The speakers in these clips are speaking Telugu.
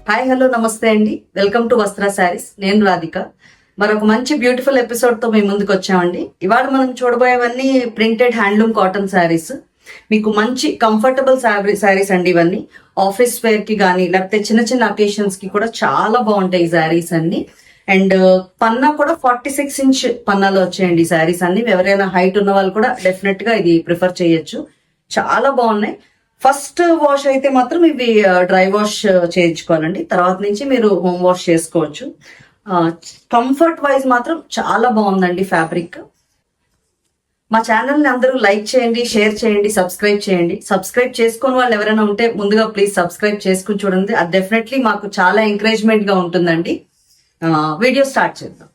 హాయ్ హలో నమస్తే అండి. వెల్కమ్ టు వస్త్ర శారీస్. నేను రాధిక. మరొక మంచి బ్యూటిఫుల్ ఎపిసోడ్ తో మీ ముందుకు వచ్చామండి. ఇవాళ మనం చూడబోయేవన్నీ ప్రింటెడ్ హ్యాండ్లూమ్ కాటన్ శారీస్. మీకు మంచి కంఫర్టబుల్ శారీస్ అండి. ఇవన్నీ ఆఫీస్ వేర్ కి కానీ లేకపోతే చిన్న చిన్న అకేషన్స్ కి కూడా చాలా బాగుంటాయి ఈ శారీస్ అన్ని. అండ్ పన్నా కూడా 46 ఇంచ్ పన్నాలో వచ్చాయండి ఈ శారీస్ అన్ని. ఎవరైనా హైట్ ఉన్న వాళ్ళు కూడా డెఫినెట్ గా ఇది ప్రిఫర్ చేయొచ్చు. చాలా బాగున్నాయి. ఫస్ట్ వాష్ అయితే మాత్రం ఇవి డ్రై వాష్ చేయించుకోవాలండి. తర్వాత నుంచి మీరు హోమ్ వాష్ చేసుకోవచ్చు. కంఫర్ట్ వైజ్ మాత్రం చాలా బాగుందండి ఫ్యాబ్రిక్. మా ఛానల్ని అందరూ లైక్ చేయండి, షేర్ చేయండి, సబ్స్క్రైబ్ చేయండి. సబ్స్క్రైబ్ చేసుకుని వాళ్ళు ఎవరైనా ఉంటే ముందుగా ప్లీజ్ సబ్స్క్రైబ్ చేసుకుని చూడండి. అది డెఫినెట్లీ మాకు చాలా ఎంకరేజ్మెంట్ గా ఉంటుందండి. వీడియో స్టార్ట్ చేద్దాం.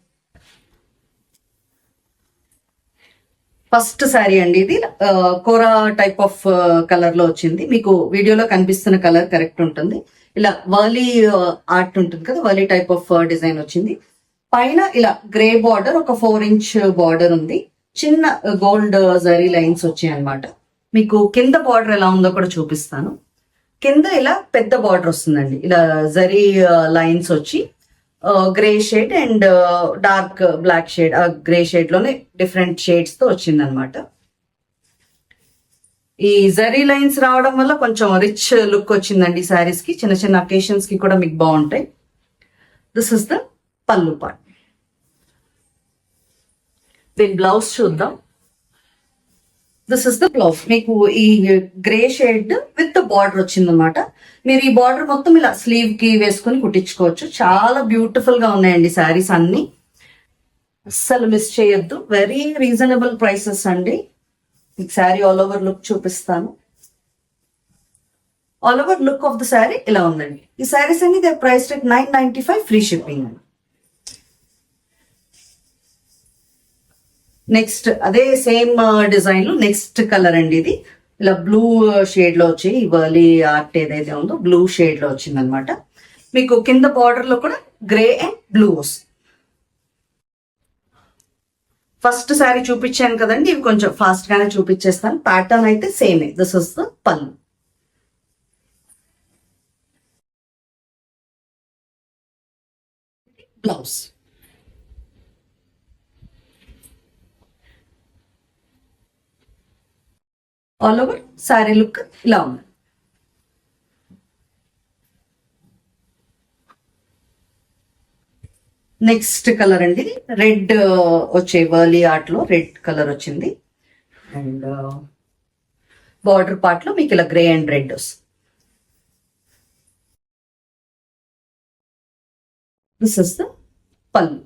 ఫస్ట్ శారీ అండి ఇది. కోరా టైప్ ఆఫ్ కలర్ లో వచ్చింది. మీకు వీడియోలో కనిపిస్తున్న కలర్ కరెక్ట్ ఉంటుంది. ఇలా వర్లీ ఆర్ట్ ఉంటుంది కదా, వర్లీ టైప్ ఆఫ్ డిజైన్ వచ్చింది. పైన ఇలా గ్రే బార్డర్, ఒక 4 ఇంచ్ బార్డర్ ఉంది. చిన్న గోల్డ్ జరీ లైన్స్ వచ్చాయి అనమాట. మీకు కింద బార్డర్ ఎలా ఉందో కూడా చూపిస్తాను. కింద ఇలా పెద్ద బార్డర్ వస్తుందండి. ఇలా జరీ లైన్స్ వచ్చి grey shade and dark black shade, grey shade లోనే డిఫరెంట్ షేడ్స్ తో వచ్చిందనమాట. ఈ జరీ లైన్స్ రావడం వల్ల కొంచెం రిచ్ లుక్ వచ్చిందండి ఈ శారీస్ కి. చిన్న చిన్న అకేషన్స్ కి కూడా మీకు బాగుంటాయి. దిస్ ఇస్ ద పల్లు పార్ట్. దీని బ్లౌజ్ చూద్దాం. This is the blouse. మీకు ఈ గ్రే షేడ్ విత్ బార్డర్ వచ్చిందనమాట. మీరు ఈ బార్డర్ మొత్తం ఇలా స్లీవ్ కి వేసుకుని కుట్టించుకోవచ్చు. చాలా బ్యూటిఫుల్ గా ఉన్నాయండి శారీస్ అన్ని. అస్సలు మిస్ చేయొద్దు. వెరీ రీజనబుల్ ప్రైసెస్ అండి. మీకు శారీ ఆల్ ఓవర్ లుక్ చూపిస్తాను. All over look of the sari ఇలా ఉందండి. ఈ శారీస్ అన్ని they price rate 995 free shipping అండి. నెక్స్ట్ అదే సేమ్ డిజైన్ లో నెక్స్ట్ కలర్ అండి ఇది. ఇలా బ్లూ షేడ్ లో వచ్చి వర్లీ ఆర్ట్ ఏదైతే ఉందో బ్లూ షేడ్ లో వచ్చింది అనమాట. మీకు కింద బార్డర్ లో కూడా గ్రే అండ్ బ్లూ వస్తుంది. ఫస్ట్ శారీ చూపించాను కదండి, ఇవి కొంచెం ఫాస్ట్ గానే చూపించేస్తాను. ప్యాటర్న్ అయితే సేమే. దిస్ ఇస్ ద పల్లు. Blouse. All over sari look ఇలా ఉంది. నెక్స్ట్ కలర్ అండి రెడ్ వచ్చే వర్లీ ఆర్ట్ లో రెడ్ కలర్ వచ్చింది. అండ్ బార్డర్ పార్ట్ లో మీకు ఇలా గ్రే అండ్ రెడ్ వస్తుంది. దిస్ ఇస్ ద పల్లు.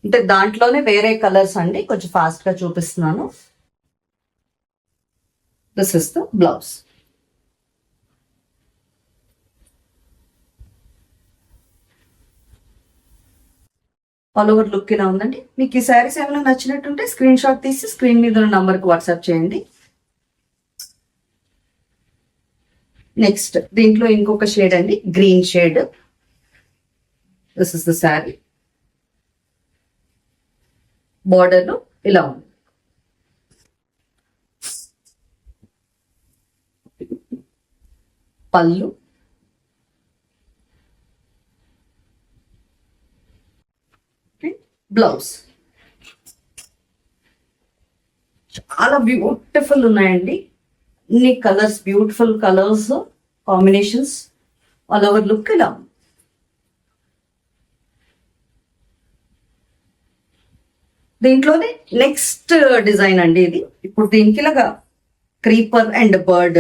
అంటే దాంట్లోనే వేరే కలర్స్ అండి, కొంచెం ఫాస్ట్ గా చూపిస్తున్నాను. This is the blouse. All over look ఇలా ఉందండి. మీకు ఈ శారీస్ ఏమైనా నచ్చినట్టుంటే స్క్రీన్ షాట్ తీసి స్క్రీన్ మీద ఉన్న నంబర్కి వాట్సాప్ చేయండి. నెక్స్ట్ దీంట్లో ఇంకొక షేడ్ అండి, green shade. This is the sari. Border ఇలా ఉంది. పల్లు, బ్లౌజ్. చాలా బ్యూటిఫుల్ ఉన్నాయండి. ఇన్ని colours, beautiful colours combinations. All over look ఇలా. దీంట్లోనే నెక్స్ట్ డిజైన్ అండి ఇది. ఇప్పుడు దీనికి ఇలాగా creeper and bird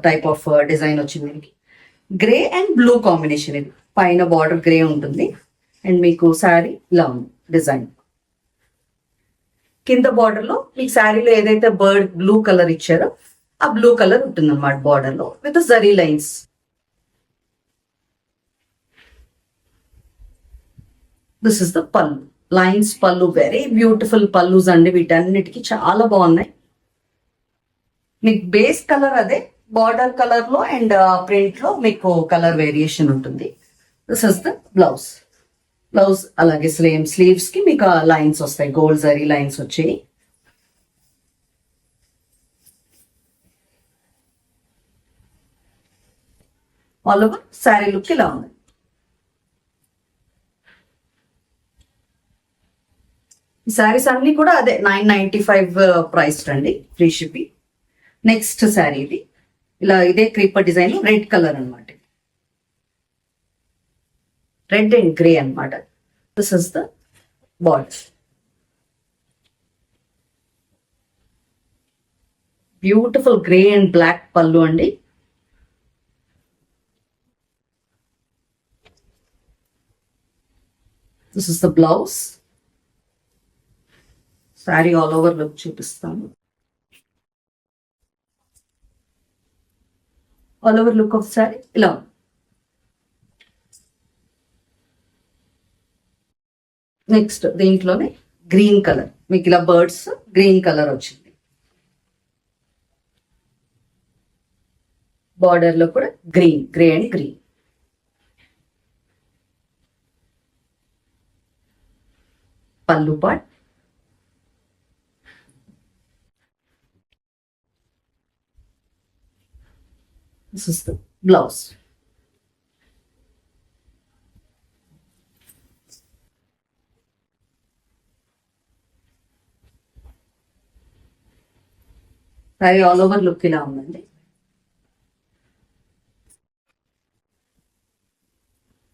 type of design వచ్చింది. దీనికి గ్రే అండ్ బ్లూ కాంబినేషన్. ఇది పైన బార్డర్ గ్రే ఉంటుంది అండ్ మీకు శారీ ఇలా ఉంది డిజైన్. కింద బార్డర్ లో మీకు శారీలో ఏదైతే బర్డ్ బ్లూ కలర్ ఇచ్చారో ఆ బ్లూ కలర్ ఉంటుంది అనమాట బార్డర్ లో with zari lines. This is the పల్లు. లైన్స్ పల్లు. వెరీ బ్యూటిఫుల్ పల్లూస్ అండి. వీటన్నిటికీ చాలా బాగున్నాయి. మీకు బేస్ కలర్ అదే, బార్డర్ కలర్ లో అండ్ ప్రింట్ లో మీకు కలర్ వేరియేషన్ ఉంటుంది. This is the blouse. Blouse అలాగే సేమ్ స్లీవ్స్ కి మీకు లైన్స్ వస్తాయి, గోల్డ్ జరీ లైన్స్ వచ్చాయి. ఆల్ ఓవర్ శారీ లుక్ ఇలా ఉంది. ఈ శారీస్ అన్ని కూడా అదే 995 ప్రైస్ అండి, ఫ్రీ షిప్పింగ్. నెక్స్ట్ శారీ ఇది ఇలా ఇదే క్రీపర్ డిజైన్, రెడ్ కలర్ అనమాట, రెడ్ అండ్ గ్రే అనమాట. This is the border. Beautiful grey and black pallu అండి. This is the blouse. Sari all over look చూపిస్తాను. All over look of sari ఇలా. నెక్స్ట్ దీంట్లోనే గ్రీన్ కలర్, మీకు ఇలా బర్డ్స్ గ్రీన్ కలర్ వచ్చింది. బార్డర్ లో కూడా green, grey and green. Pallu part. This is the blouse. Sari all over look ఇలా ఉందండి.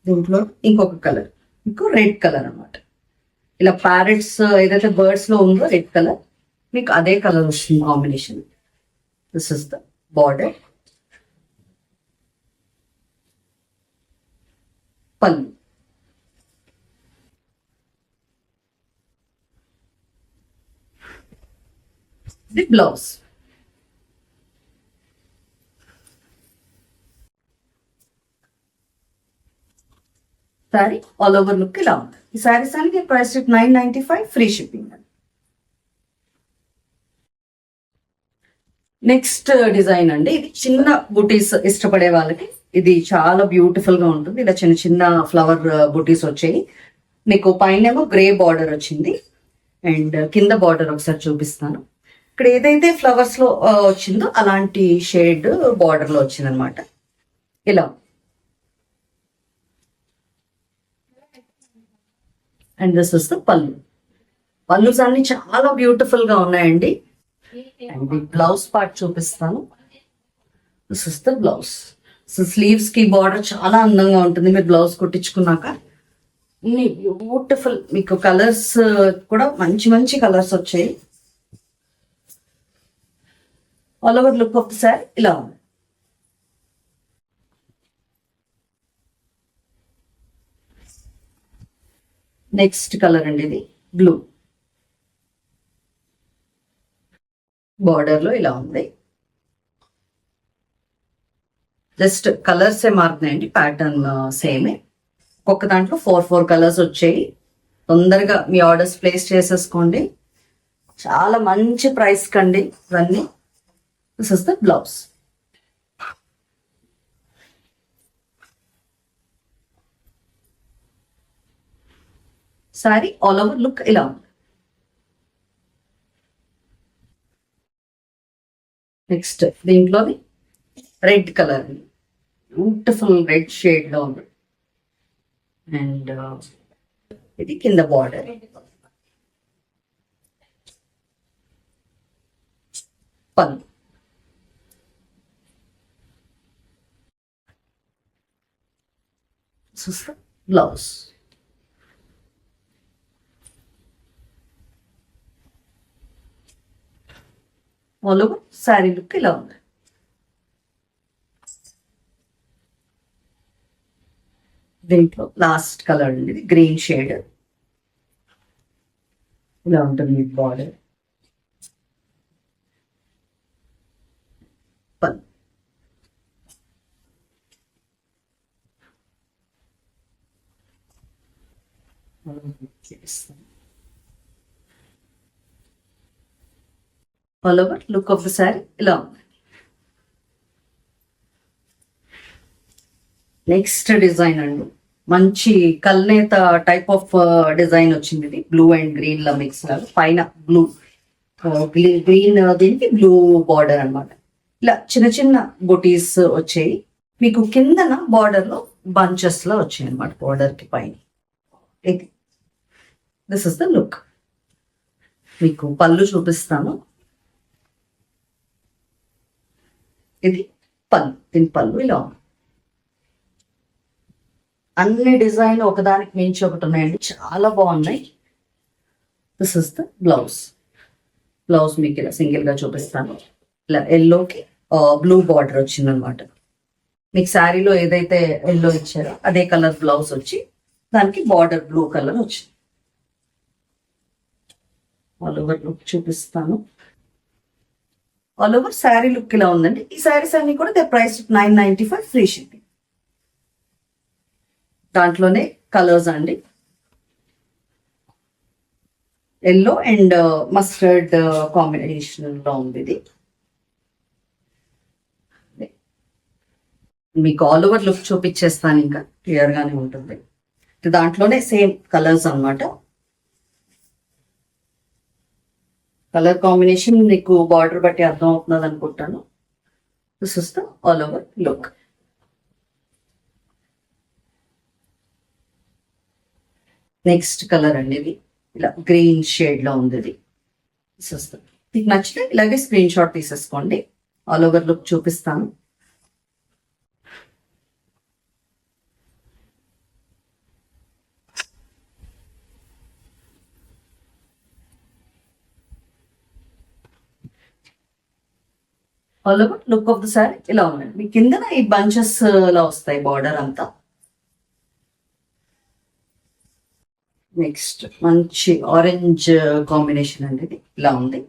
దీంట్లో ఇంకొక కలర్, మీకు రెడ్ కలర్ అన్నమాట. ఇలా ప్యారెట్స్ ఏదైతే బర్డ్స్ లో ఉందో రెడ్ కలర్, మీకు అదే కలర్ వస్తుంది combination. This is the border. Pallu. The blouse. Sari all over look ఇలా ఉంది. ఈ సారీస్ అన్ని price 995, free shipping. Next design అండి, ఇది చిన్న బుటీస్ ఇష్టపడే వాళ్ళకి ఇది చాలా బ్యూటిఫుల్ గా ఉంటుంది. ఇలా చిన్న చిన్న ఫ్లవర్ బుటీస్ వచ్చాయి. మీకు పైన ఏమో గ్రే బార్డర్ వచ్చింది అండ్ కింద బార్డర్ ఒకసారి చూపిస్తాను. ఇక్కడ ఏదైతే ఫ్లవర్స్ లో వచ్చిందో అలాంటి షేడ్ బార్డర్ లో వచ్చింది అనమాట. ఇలా అండ్ దిస్ ఇస్ ద పళ్ళు. పళ్ళుస్ అన్ని చాలా బ్యూటిఫుల్ గా ఉన్నాయండి. అండ్ బ్లౌజ్ పార్ట్ చూపిస్తాను. This is the blouse. So sleeves కి బార్డర్ చాలా అందంగా ఉంటుంది మీరు బ్లౌజ్ కుట్టించుకున్నాక. బ్యూటిఫుల్, మీకు కలర్స్ కూడా మంచి మంచి కలర్స్ వచ్చాయి. All over look of the sari ఇలా ఉంది. నెక్స్ట్ కలర్ అండి, ఇది బ్లూ. బార్డర్ లో ఇలా ఉంది. జస్ట్ కలర్స్ ఏ మారుతున్నాయండి, ప్యాటర్న్ సేమే. ఒక్కొక్క దాంట్లో 4 కలర్స్ వచ్చాయి. తొందరగా మీ ఆర్డర్స్ ప్లేస్ చేసేసుకోండి. చాలా మంచి ప్రైస్ కండి ఇవన్నీ. This is the blouse. Sari all over look ఇలా ఉంది. నెక్స్ట్ దీంట్లోని red colour, beautiful red shade లో ఉంది. అండ్ ఇది కింద border. Pallu. Blouse. All over sari look ఇలా ఉంది. దీంట్లో లాస్ట్ కలర్ అండి, ఇది గ్రీన్ షేడ్. ఇలా ఉంటుంది మీకు బార్డర్. పళ్ళు. All over look of the sari ఇలా ఉంది. నెక్స్ట్ డిజైన్ అండి, మంచి కల్నేత టైప్ ఆఫ్ డిజైన్ వచ్చింది. ఇది blue and green law mix లాగా, పైన బ్లూ గ్రీన్, దీనికి బ్లూ బార్డర్ అనమాట. ఇలా చిన్న చిన్న బొటీస్ వచ్చాయి. మీకు కిందన బార్డర్ లో బంచెస్ లో వచ్చాయి అనమాట, బార్డర్ కి పైన. ఇది దిస్ ఇస్ ద లుక్. మీకు పళ్ళు చూపిస్తాను. ఇది పళ్ళు, దీని పళ్ళు ఇలా ఉంది. అన్ని డిజైన్ ఒకదానికి మించి ఒకటి ఉన్నాయండి, చాలా బాగున్నాయి. This is the blouse. Blouse మీకు ఇలా సింగిల్ గా చూపిస్తాను. ఇలా ఎల్లోకి బ్లూ బార్డర్ వచ్చింది అనమాట. మీకు శారీలో ఏదైతే ఎల్లో ఇచ్చారో అదే కలర్ బ్లౌజ్ వచ్చి దానికి బార్డర్ బ్లూ కలర్ వచ్చింది. ఆల్ ఓవర్ లుక్ చూపిస్తాను. ఆల్ ఓవర్ శారీ లుక్ ఇలా ఉందండి. ఈ శారీస్ అన్ని కూడా దే ప్రైస్ 995 ఫ్రీ షిప్పింగ్. దాంట్లోనే కలర్స్ అండి, ఎల్లో అండ్ మస్టర్డ్ కాంబినేషన్ లో ఉంది ఇది. మీకు ఆల్ ఓవర్ లుక్ చూపించేస్తాను, ఇంకా క్లియర్ గానే ఉంటుంది. దాంట్లోనే సేమ్ కలర్స్ అన్నమాట. కలర్ కాంబినేషన్ మీకు బార్డర్ బట్టి అర్థం అవుతున్నది అనుకుంటాను. This is the all over look. Next colour అండి, ఇది ఇలా గ్రీన్ షేడ్ లో ఉంది. ఇది మీకు నచ్చితే ఇలాగే స్క్రీన్ షాట్ తీసేసుకోండి. ఆల్ ఓవర్ లుక్ చూపిస్తాను. All over look of the sorry ఇలా ఉందండి. మీ కిందన ఈ బంచెస్ లా వస్తాయి బార్డర్ అంతా. నెక్స్ట్ మంచి ఆరెంజ్ కాంబినేషన్ అండి, ఇది ఇలా ఉంది.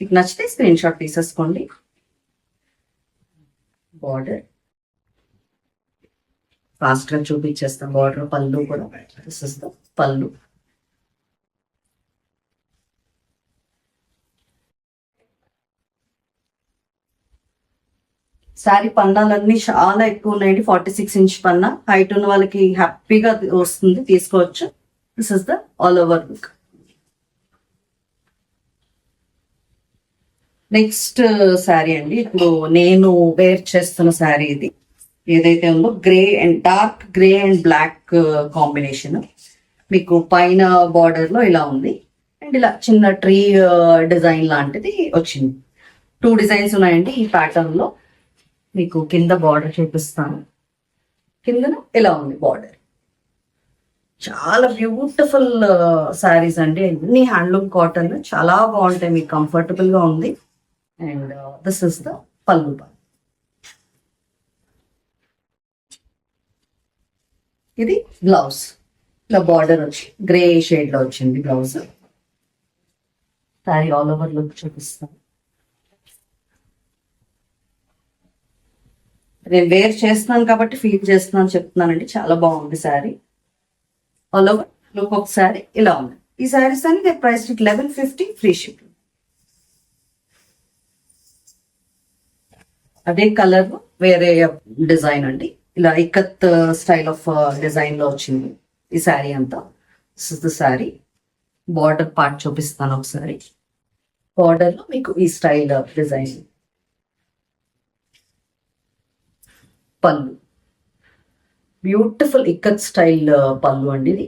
మీకు నచ్చితే స్క్రీన్ షాట్ తీసేసుకోండి. బార్డర్ ఫాస్ట్ గా చూపించేస్తాం. బార్డర్ పళ్ళు కూడా తీసేస్తాం. పళ్ళు శారీ పన్నాలన్నీ చాలా ఎక్కువ ఉన్నాయండి. 46 ఇంచ్ పన్నా. హైట్ ఉన్న వాళ్ళకి హ్యాపీగా వస్తుంది, తీసుకోవచ్చు. This is the all over look. Next sari అండి, ఇప్పుడు నేను వేర్ చేస్తున్న శారీ ఇది ఏదైతే ఉందో grey and dark grey and black combination. మీకు పైన బార్డర్ లో ఇలా ఉంది అండ్ ఇలా చిన్న ట్రీ డిజైన్ లాంటిది వచ్చింది. 2 డిజైన్స్ ఉన్నాయండి ఈ ప్యాటర్న్ లో. మీకు కింద బార్డర్ చూపిస్తాను. కిందన ఇలా ఉంది బార్డర్. చాలా బ్యూటిఫుల్ శారీస్ అండి, అన్ని హ్యాండ్లూమ్ కాటన్, చాలా బాగుంటాయి, మీకు కంఫర్టబుల్ గా ఉంది. అండ్ దిస్ ఇస్ ద పల్లు. ఇది బ్లౌజ్. ఇలా బార్డర్ వచ్చి గ్రే షేడ్ లో వచ్చింది blouse. Sari all over look చూపిస్తాను. నేను వేర్ చేస్తున్నాను కాబట్టి ఫీల్ చేస్తున్నాను చెప్తున్నానండి. చాలా బాగుంది sari. All over look of sari ఇలా ఉంది. ఈ శారీస్ అన్ని ప్రైస్ 1150 ఫ్రీ షిప్పింగ్. అదే కలర్ వేరే డిజైన్ అండి, ఇలా ఇక్కత్ స్టైల్ ఆఫ్ డిజైన్ లో వచ్చింది ఈ శారీ అంతా. This is the sari. Border part చూపిస్తాను ఒకసారి. బార్డర్ లో మీకు ఈ స్టైల్ డిజైన్. పళ్ళు బ్యూటిఫుల్ ఇక్కత్ స్టైల్ పళ్ళు అండి ఇది.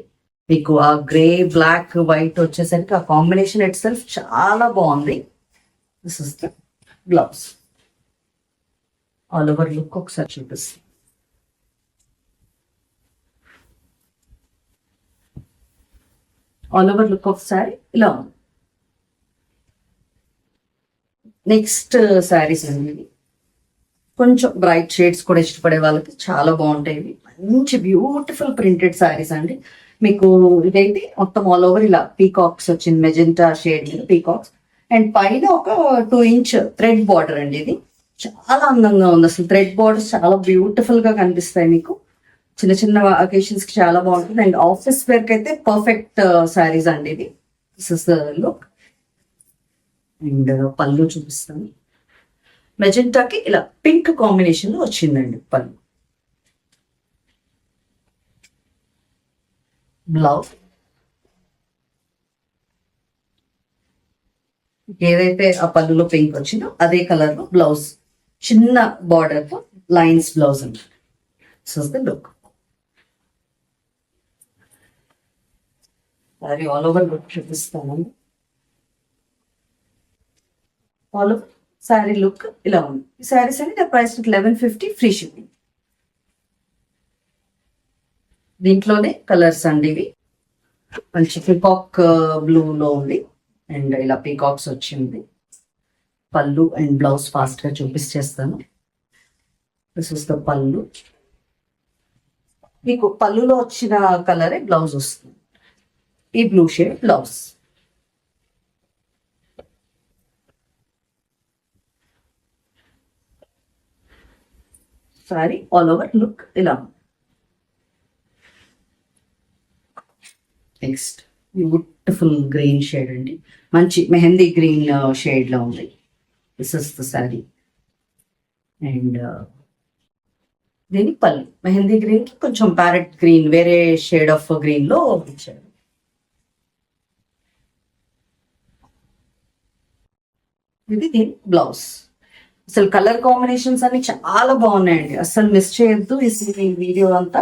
మీకు ఆ గ్రే బ్లాక్ వైట్ వచ్చేసరికి ఆ కాంబినేషన్ ఇట్ సెల్ఫ్ చాలా బాగుంది. This is the blouse. All over look ఒకసారి చూపిస్తాను. All over look of sari ఇలా ఉంది. నెక్స్ట్ శారీస్ అండి, కొంచెం బ్రైట్ షేడ్స్ కూడా ఇష్టపడే వాళ్ళకి చాలా బాగుంటాయి. మంచి బ్యూటిఫుల్ ప్రింటెడ్ శారీస్ అండి. మీకు ఇదైతే మొత్తం ఆల్ ఓవర్ ఇలా పీకాక్స్ వచ్చింది, మెజెంటా షేడ్ మీద పీకాక్స్. అండ్ పైన ఒక 2 ఇంచ్ థ్రెడ్ బార్డర్ అండి. ఇది చాలా అందంగా ఉంది. అసలు థ్రెడ్ బార్డర్స్ చాలా బ్యూటిఫుల్ గా కనిపిస్తాయి మీకు. చిన్న చిన్న అకేషన్స్ కి చాలా బాగుంటుంది. అండ్ ఆఫీస్ వేర్ కి అయితే పర్ఫెక్ట్ శారీస్ అండి ఇది. This is the look. And పళ్ళు చూపిస్తాను. మెజెంటాకి ఇలా పింక్ కాంబినేషన్ లో వచ్చిందండి పళ్ళు. బ్లౌజ్ ఏదైతే ఆ పళ్ళులో పింక్ వచ్చిందో అదే కలర్ లో బ్లౌజ్. చిన్న బార్డర్ తో లైన్స్ బ్లౌజ్ అండి. This is the look. Sorry all over look చూపిస్తానండి. ఆల్ ఓవర్ శారీ లుక్ ఇలా ఉంది. ఈ శారీస్ అండి ప్రైస్ 1150 ఫ్రీ షిప్పింగ్. దీంట్లోనే కలర్స్ అండి ఇవి. మంచి పీకాక్ బ్లూలో ఉంది అండ్ ఇలా పీకాక్స్ వచ్చింది. పళ్ళు అండ్ బ్లౌజ్ ఫాస్ట్ గా చూపించేస్తాను. దిస్ ఇస్ ద పళ్ళు. మీకు పళ్ళులో వచ్చిన కలరే బ్లౌజ్ వస్తుంది. ఈ blue shade blouse. Sari all over look ఇలా. నెక్స్ట్ బ్యూటిఫుల్ గ్రీన్ షేడ్ అండి. మంచి మెహందీ గ్రీన్ షేడ్ లో ఉంది. This is the sorry and దీని పళ్ళు మెహందీ గ్రీన్ కి కొంచెం ప్యారెట్ గ్రీన్ వేరే షేడ్ ఆఫ్ గ్రీన్ లో ఇచ్చారు. ఇది దీని బ్లౌజ్. అసలు కలర్ కాంబినేషన్స్ అన్ని చాలా బాగున్నాయండి. అసలు మిస్ చేయొద్దు ఈ వీడియో అంతా.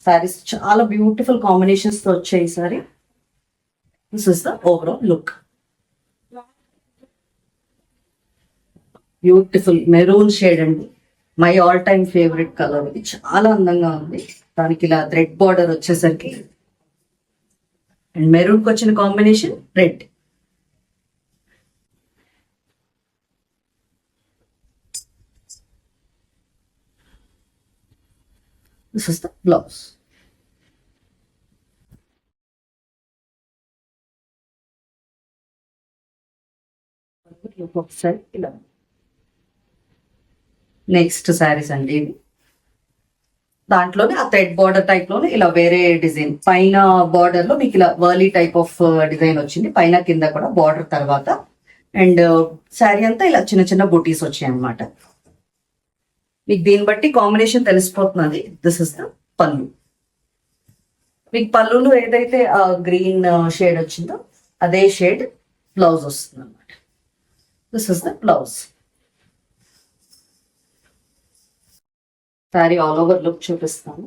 సారీస్ చాలా బ్యూటిఫుల్ కాంబినేషన్స్ తో వచ్చాయి ఈసారి. This is the overall look. Beautiful maroon shade అండి. My all time favourite colour. ఇది చాలా అందంగా ఉంది. దానికి ఇలా థ్రెడ్ బార్డర్ వచ్చేసరికి అండ్ మెరూన్ కి వచ్చిన combination red. This is the blouse. Next saris అండి ఇవి. దాంట్లోనే ఆ థ్రెడ్ బార్డర్ టైప్ లోనే ఇలా వేరే డిజైన్. పైన బార్డర్ లో మీకు ఇలా వర్లీ టైప్ ఆఫ్ డిజైన్ వచ్చింది. పైన కింద కూడా బార్డర్ తర్వాత అండ్ శారీ అంతా ఇలా చిన్న చిన్న బుటీస్ వచ్చాయి అన్నమాట. మీకు దీన్ని బట్టి కాంబినేషన్ తెలిసిపోతున్నది. దిస్ ఇస్ ద పళ్ళు. మీకు పళ్ళులో ఏదైతే గ్రీన్ షేడ్ వచ్చిందో అదే షేడ్ బ్లౌజ్ వస్తుంది అన్నమాట. This is the blouse. Sari all over look చూపిస్తాను.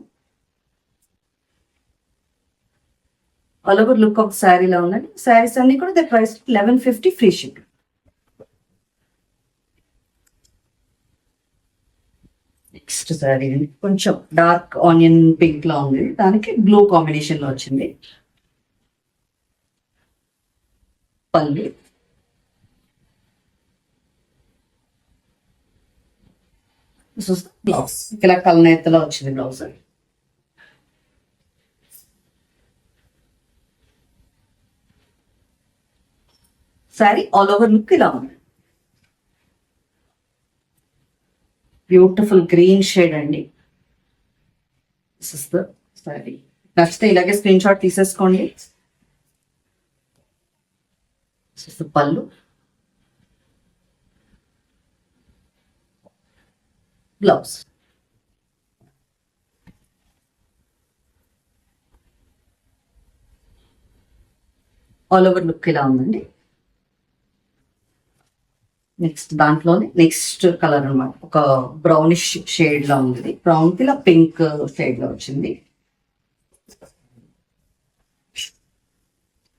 ఆల్ ఓవర్ లుక్ ఒక శారీలో ఉందండి. శారీస్ అన్ని కూడా the price 1150 free ship. Next sari కొంచెం డార్క్ ఆనియన్ పింక్ లో ఉంది. దానికి బ్లూ కాంబినేషన్ లో వచ్చింది. పల్లి బ్లౌజ్ ఇలా కలనేతలో వచ్చింది blouse. Sari all over look ఇలా ఉంది. బ్యూటిఫుల్ గ్రీన్ షేడ్ అండి. This is the sorry. నచ్చితే ఇలాగే స్క్రీన్ షాట్ తీసేసుకోండి. This is the pallu. Blouse. All over look ఇలా ఉందండి. నెక్స్ట్ దాంట్లోనే నెక్స్ట్ కలర్ అనమాట. ఒక బ్రౌనిష్ షేడ్ లో ఉంది. బ్రౌన్ కి ఇలా పింక్ షేడ్ లో వచ్చింది.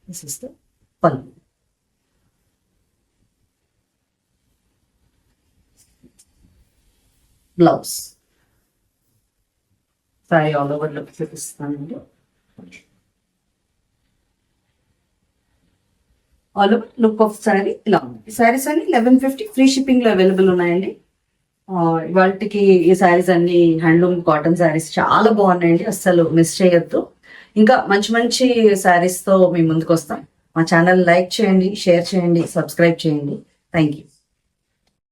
This is the pallu. Blouse. Sari all over look చూపిస్తానండి. All over look of sari ఇలా ఉంది. ఈ శారీస్ అన్ని 1150 ఫ్రీ షిప్పింగ్ లో అవైలబుల్ ఉన్నాయండి. వాటికి ఈ శారీస్ అన్ని హ్యాండ్లూమ్ కాటన్ శారీస్ చాలా బాగున్నాయండి. అస్సలు మిస్ చేయొద్దు. ఇంకా మంచి మంచి శారీస్ తో మీ ముందుకు వస్తాం. మా ఛానల్ లైక్ చేయండి, షేర్ చేయండి, సబ్స్క్రైబ్ చేయండి. Thank you.